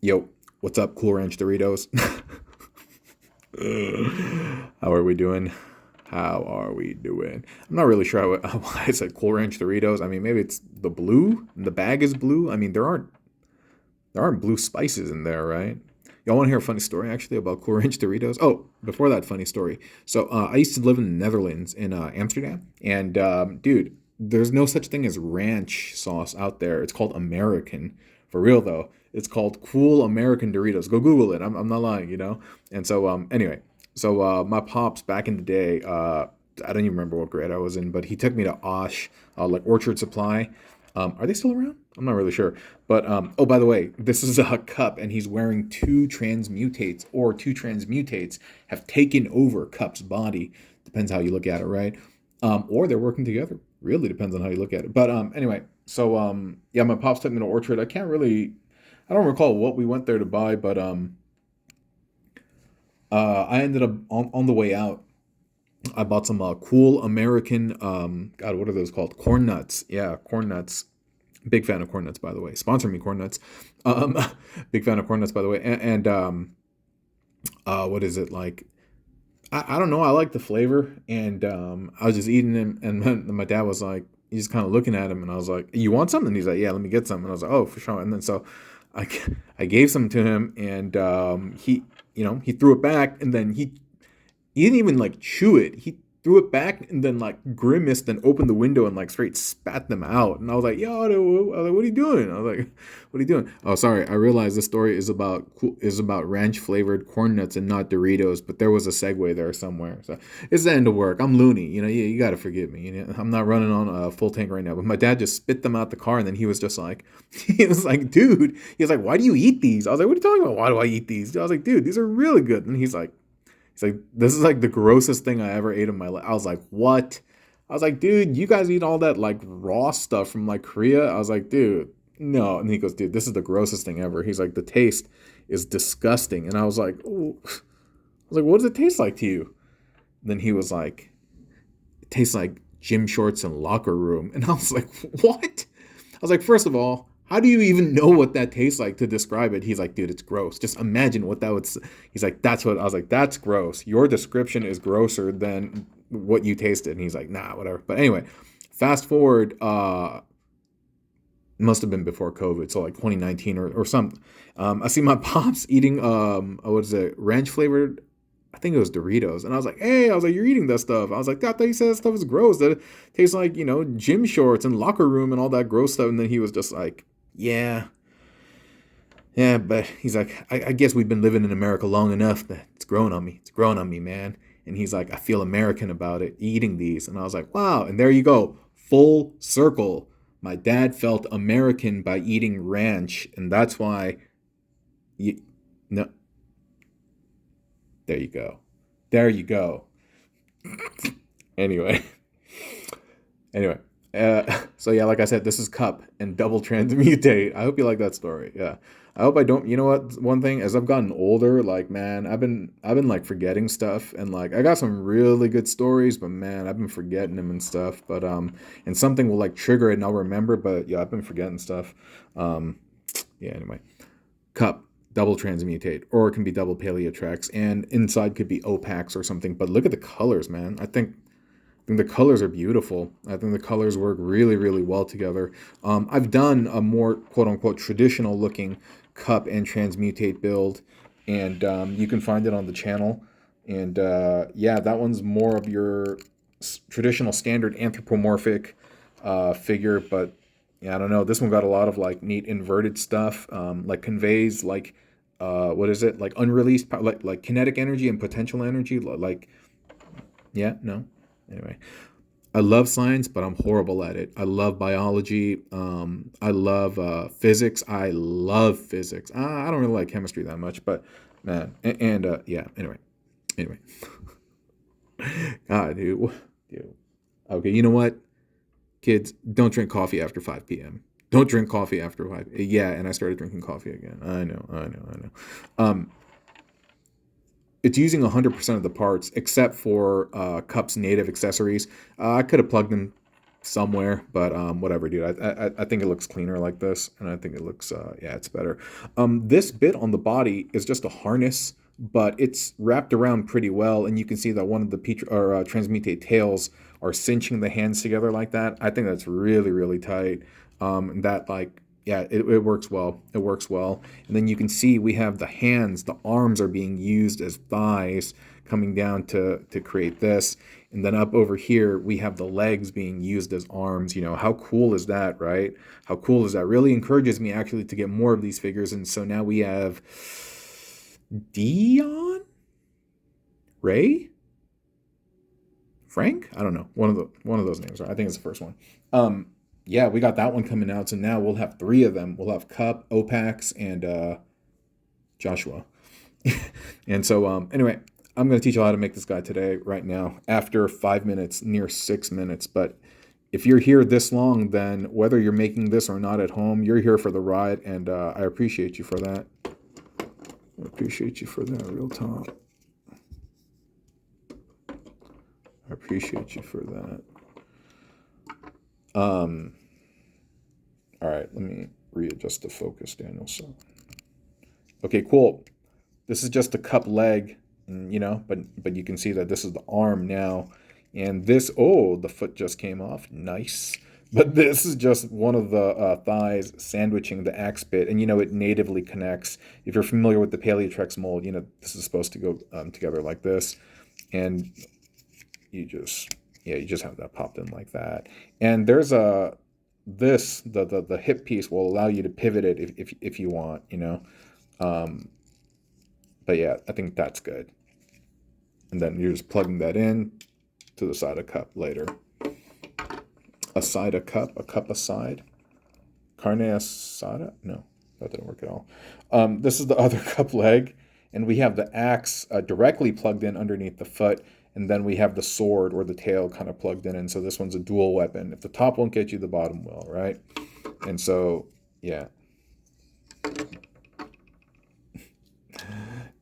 Yo, what's up, Cool Ranch Doritos? How are we doing? How are we doing? I'm not really sure why I said Cool Ranch Doritos. I mean, maybe it's the blue. The bag is blue. I mean, there aren't blue spices in there, right? Y'all want to hear a funny story actually about Cool Ranch Doritos? Oh, before that funny story. So I used to live in the Netherlands in Amsterdam, and dude, there's no such thing as ranch sauce out there. It's called American. For real though, it's called Cool American Doritos. Go Google it. I'm not lying, you know. And so anyway, so my pops back in the day, I don't even remember what grade I was in, but he took me to Osh, like Orchard Supply. Are they still around? I'm not really sure. But oh, by the way, this is a cup, and he's wearing two transmutates have taken over Cup's body. Depends how you look at it, right? Or they're working together. Really depends on how you look at it. But anyway, so yeah, my pops took me to Orchard. I don't recall what we went there to buy, but I ended up on the way out. I bought some cool American, God, what are those called? Corn nuts. Yeah, corn nuts. Big fan of corn nuts, by the way. Sponsor me, corn nuts. Um, big fan of corn nuts, by the way. What is it like? I don't know. I like the flavor, and I was just eating them, and then my dad was like, he's kind of looking at him, and I was like, "You want some?" And he's like, "Yeah, let me get some." And I was like, "Oh, for sure." And then so I, I gave some to him, and he threw it back, and then he didn't even like chew it. He threw it back and then like grimaced and opened the window and like straight spat them out. And I was like, "Yo, what are you doing?" I was like, "What are you doing?" Oh, sorry. I realized this story is about ranch flavored corn nuts and not Doritos. But there was a segue there somewhere. So it's the end of work. I'm loony. You got to forgive me. I'm not running on a full tank right now. But my dad just spit them out the car, and then he was just like, he was like, "Dude," he was like, "Why do you eat these?" I was like, "What are you talking about? Why do I eat these?" I was like, "Dude, these are really good." And he's like, "This is like the grossest thing I ever ate in my life." I was like, "What?" I was like, "Dude, you guys eat all that like raw stuff from like Korea?" I was like, "Dude, no." And he goes, "Dude, this is the grossest thing ever." He's like, "The taste is disgusting." And I was like, "Ooh." I was like, "What does it taste like to you?" And then he was like, "It tastes like gym shorts and locker room." And I was like, "What?" I was like, "First of all, how do you even know what that tastes like to describe it?" He's like, "Dude, it's gross. Just imagine what that would." He's like, "That's what." I was like, "That's gross. Your description is grosser than what you tasted." And he's like, "Nah, whatever." But anyway, fast forward. Must have been before COVID, so like 2019 or something. I see my pops eating what is it, ranch flavored. I think it was Doritos, and I was like, "Hey," I was like, "You're eating that stuff." I was like, "I thought you said that stuff is gross. That it tastes like gym shorts and locker room and all that gross stuff." And then he was just like, "Yeah, yeah," but he's like, I guess we've been living in America long enough that it's grown on me. It's grown on me, man." And he's like, "I feel American about it, eating these." And I was like, "Wow." And there you go. Full circle. My dad felt American by eating ranch. And that's why, you, no, there you go. There you go. Anyway, anyway. So yeah, like I said, this is Cup and Double Transmutate. I hope you like that story. Yeah, I hope I don't. You know what? One thing, as I've gotten older, like man, I've been like forgetting stuff, and like I got some really good stories, but man, I've been forgetting them and stuff. But and something will like trigger it, and I'll remember. But yeah, I've been forgetting stuff. Um, yeah. Anyway, Cup. Double transmutate, or it can be double paleotrex, and inside could be opax or something. But look at the colors, man. I think the colors are beautiful. I think the colors work really, really well together. I've done a more quote unquote traditional looking cup and transmutate build, and you can find it on the channel. And yeah, that one's more of your traditional standard anthropomorphic figure, but yeah, I don't know. This one got a lot of like neat inverted stuff, like conveys like what is it like unreleased like kinetic energy and potential energy like yeah, no. Anyway, I love science, but I'm horrible at it. I love biology. I love physics. I love physics. I don't really like chemistry that much, but man, and yeah. Anyway, God, dude. Okay, you know what, kids, don't drink coffee after 5 p.m. Don't drink coffee after 5. Yeah, and I started drinking coffee again. I know. Um, it's using 100% of the parts except for Cup's native accessories. I could have plugged them somewhere, but whatever, dude. I think it looks cleaner like this, and I think it looks yeah, it's better. This bit on the body is just a harness, but it's wrapped around pretty well, and you can see that one of the transmutate tails are cinching the hands together like that. I think that's really really tight. And that like yeah, it works well. It works well. And then you can see we have the hands, the arms are being used as thighs coming down to create this. And then up over here, we have the legs being used as arms. You know, how cool is that, right? How cool is that? Really encourages me actually to get more of these figures. And so now we have Dion? Ray? Frank? I don't know. One of those names. Right? I think it's the first one. Yeah, we got that one coming out. So now we'll have 3 of them. We'll have Cup, Opax, and Joshua. And so anyway, I'm going to teach you how to make this guy today, right now, after 5 minutes, near 6 minutes. But if you're here this long, then whether you're making this or not at home, you're here for the ride, and I appreciate you for that. I appreciate you for that, real talk. I appreciate you for that. All right, let me readjust the focus, Daniel. So, okay, cool. This is just a cup leg, you know, but you can see that this is the arm now, and this, oh, the foot just came off, nice. But this is just one of the thighs sandwiching the axe bit, and you know it natively connects. If you're familiar with the Paleotrex mold, you know this is supposed to go together like this, and you just have that popped in like that. And there's the hip piece will allow you to pivot it if you want, you know. But yeah, I think that's good. And then you're just plugging that in to the side of cup later. A side of cup, a cup aside. Carne asada? No, that didn't work at all. This is the other cup leg, and we have the axe directly plugged in underneath the foot, and then we have the sword or the tail kind of plugged in, and so this one's a dual weapon. If the top won't get you, the bottom will, right? And so, yeah.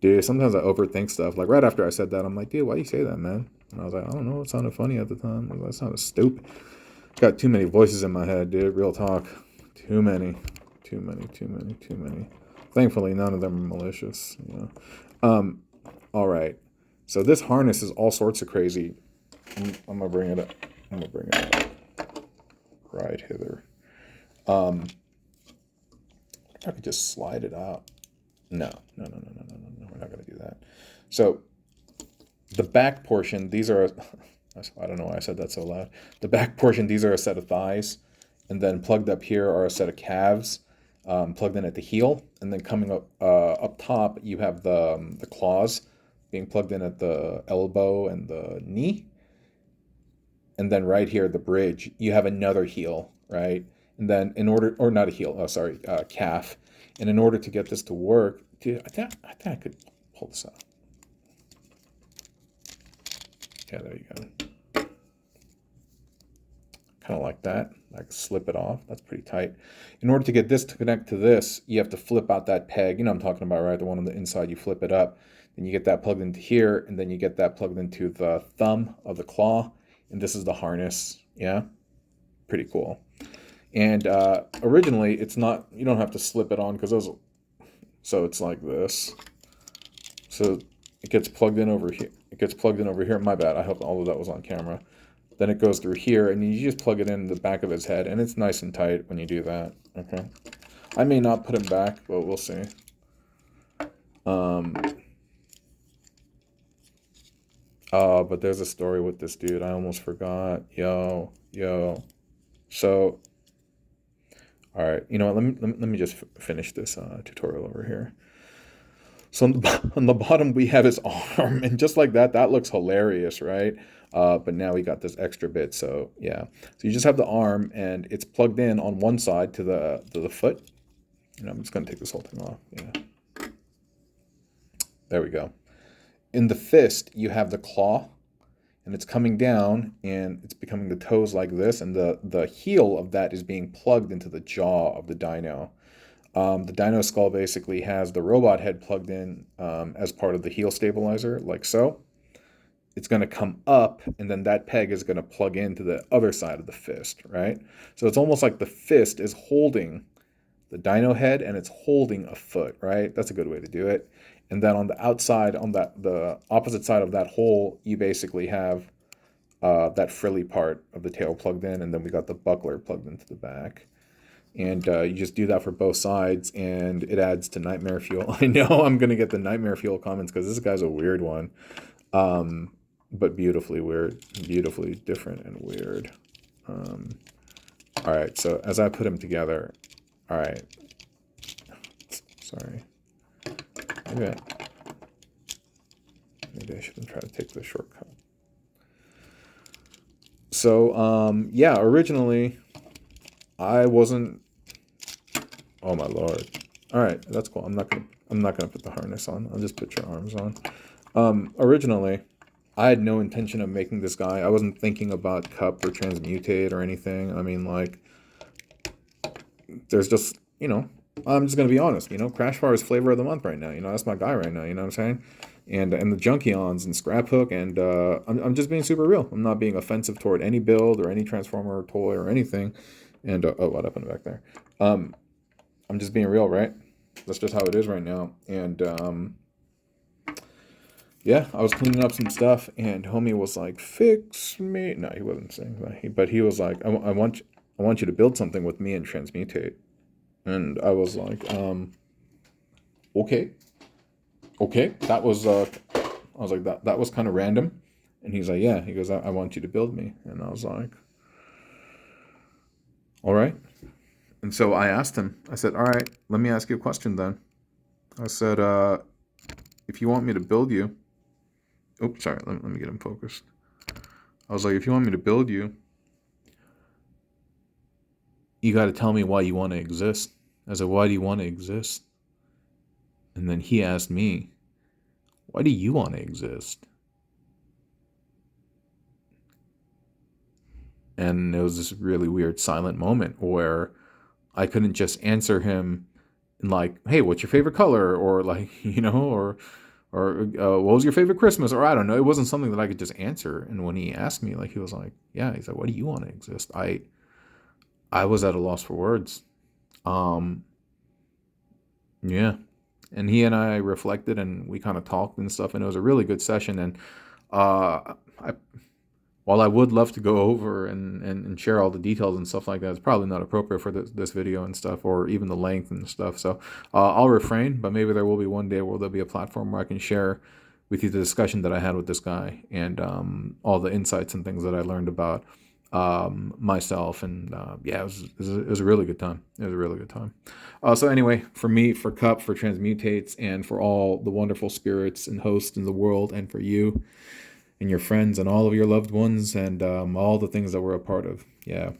Dude, sometimes I overthink stuff. Like right after I said that, I'm like, dude, why do you say that, man? And I was like, I don't know, it sounded funny at the time. That sounded stupid. Got too many voices in my head, dude. Real talk. Too many. Thankfully, none of them are malicious. You know. All right. So this harness is all sorts of crazy. I'm gonna bring it up. Right hither. If I could just slide it out. No. We're not gonna do that. So the back portion, these are. I don't know why I said that so loud. The back portion, these are a set of thighs, and then plugged up here are a set of calves, plugged in at the heel, and then coming up top, you have the claws being plugged in at the elbow and the knee, and then right here the bridge, you have another heel, right? And then not a heel, calf, and in order to get this to work, dude, I think I could pull this out. Yeah, there you go. Kind of like that, like slip it off. That's pretty tight. In order to get this to connect to this, you have to flip out that peg. You know what I'm talking about, right? The one on the inside, you flip it up. Then you get that plugged into here, and then you get that plugged into the thumb of the claw. And this is the harness. Yeah, pretty cool. And originally, it's not, you don't have to slip it on because those, so it's like this. So it gets plugged in over here. My bad. I hope all of that was on camera. Then it goes through here, and you just plug it in the back of his head, and it's nice and tight when you do that. Okay. I may not put him back, but we'll see. Oh, but there's a story with this dude. I almost forgot. Yo. So, all right. You know what? Let me just finish this tutorial over here. So on the bottom, we have his arm, and just like that, that looks hilarious, right? But now we got this extra bit, so yeah. So you just have the arm, and it's plugged in on one side to the foot. And I'm just gonna take this whole thing off. Yeah. There we go. In the fist, you have the claw, and it's coming down, and it's becoming the toes like this, and the heel of that is being plugged into the jaw of the dino. The dino skull basically has the robot head plugged in as part of the heel stabilizer, like so. it's going to come up, and then that peg is going to plug into the other side of the fist, right? So it's almost like the fist is holding the dyno head and it's holding a foot, right? That's a good way to do it. And then on the outside, on the opposite side of that hole, you basically have that frilly part of the tail plugged in, and then we got the buckler plugged into the back. And you just do that for both sides, and it adds to nightmare fuel. I know I'm going to get the nightmare fuel comments because this guy's a weird one. But beautifully weird, beautifully different and weird. All right, so as I put them together, all right, sorry, maybe I shouldn't try to take the shortcut. So, yeah, originally I wasn't, oh my Lord. All right, that's cool. I'm not gonna put the harness on. I'll just put your arms on. Originally, I had no intention of making this guy. I wasn't thinking about cup or transmutate or anything. I mean, like, there's just, I'm just gonna be honest. Crashfire is flavor of the month right now. That's my guy right now. You know what I'm saying? And the Junkions and Scrap Hook, and I'm just being super real. I'm not being offensive toward any build or any Transformer or toy or anything. And oh, what happened back there? I'm just being real, right? That's just how it is right now. And yeah, I was cleaning up some stuff, and homie was like, "Fix me." No, he wasn't saying that. But he was like, I want you to build something with me and Transmutate." And I was like, okay. That was I was like, that was kind of random. And he's like, yeah. He goes, I want you to build me. And I was like, all right. And so I asked him. I said, all right, let me ask you a question then. I said, if you want me to build you. Oops, sorry. Let me get him focused. I was like, if you want me to build you, you got to tell me why you want to exist. I said, why do you want to exist? And then he asked me, why do you want to exist? And it was this really weird silent moment where I couldn't just answer him like, hey, what's your favorite color? Or like, or what was your favorite Christmas? Or I don't know. It wasn't something that I could just answer. And when he asked me, like, he was like, yeah, he's like, why do you want to exist? I was at a loss for words. Yeah. And he and I reflected, and we kind of talked and stuff, and it was a really good session. And while I would love to go over and share all the details and stuff like that, it's probably not appropriate for this video and stuff, or even the length and stuff. So I'll refrain, but maybe there will be one day where there'll be a platform where I can share with you the discussion that I had with this guy, and all the insights and things that I learned about myself. And yeah, it was a really good time. It was a really good time. So anyway, for me, for Cup, for Transmutates, and for all the wonderful spirits and hosts in the world, and for you and your friends and all of your loved ones, and all the things that we're a part of. Yeah.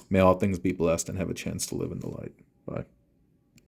May all things be blessed and have a chance to live in the light. Bye.